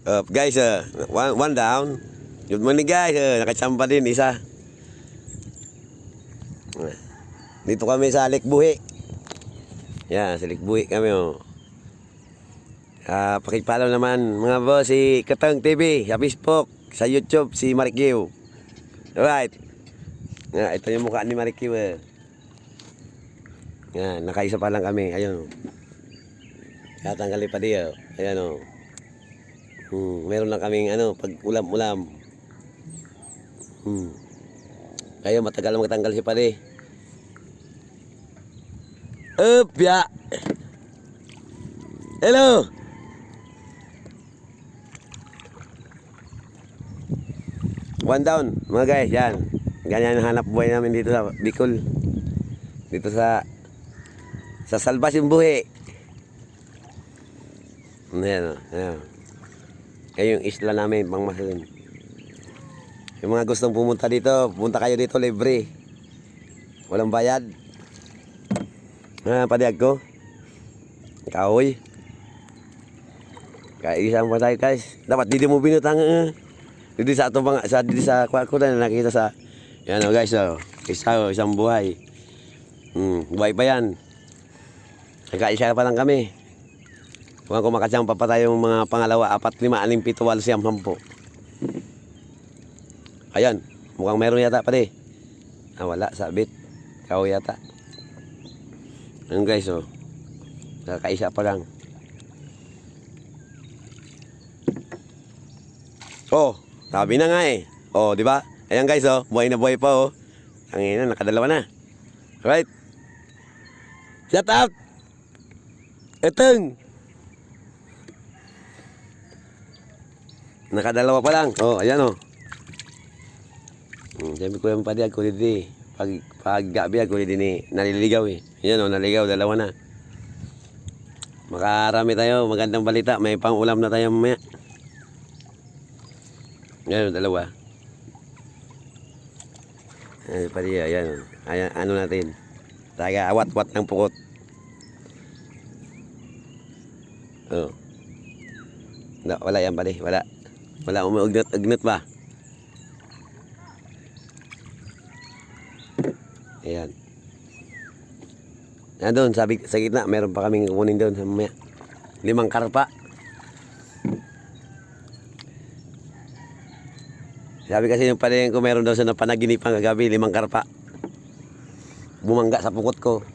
Guys, one down. Good morning guys, nakachamba din isa. Dito kami sa Likbuhi. Yan, sa Likbuhi kami oh. Pakipollow naman mga boss si Katang TV sa Facebook, sa YouTube si Marikiw. Alright. Ito yung mukha ni Marikiw eh. Yan, nakaisa pa lang kami. Ayun. Tatanggalin pa diyo. Ayan oh. Meron lang kaming pag ulam-ulam. Kayo matagal na matanggal si pare. Ya. Hello. One down, mga guys, yan. Ganyan ang hanap buhay namin dito sa Bicol. Dito sa Salbas yung buhi. Ayan, ayan. Yung isla namin, Pangmasin. Yung mga gustong pumunta dito, punta kayo dito libre. Walang bayad. Padiag ko. Kahoy. Kaisang pa tayo guys. Dapat dito mo binutang. Dito sa ato bang dito sa ko na nakita sa yan oh guys oh. Isang buhay. Buhay pa yan. Nagkaisa pa lang kami. Huwag ko makasyang pa tayong mga pangalawa, 4, 5, 6, 7, 8, 10. Ayan, mukhang meron yata pa di. Wala, sabit. Kao yata. Ayan guys, oh. Nagkaisa pa lang. Oh, sabi na nga eh. Oh, di ba? Ayan guys, oh. Buhay na buhay pa, oh. Ang ina, nakadalawa na. Right? Shut up! Eteng! Nakadalawa pa lang. Oh, ayan oh. Sabi ko yung padiag ko dito. Pag gabi ako dito naliligaw eh. Ayan oh, naligaw, dalawa na. Makarami tayo, magandang balita. May pang-ulam na tayo mamaya. Ayan oh, dalawa. Ayan padiag, ayan oh. Ayan, ano natin. Taga awat-wat ng pukot. Oh. Wala yan pala, wala. Wala umuugnot ba? Ayan. Doon, sa gitna, meron pa kaming kukunin doon sa mamaya. 5 karpa. Sabi kasi yung pala ko meron daw sa napanaginipan kagabi, 5 karpa. Bumangga sa pukot ko.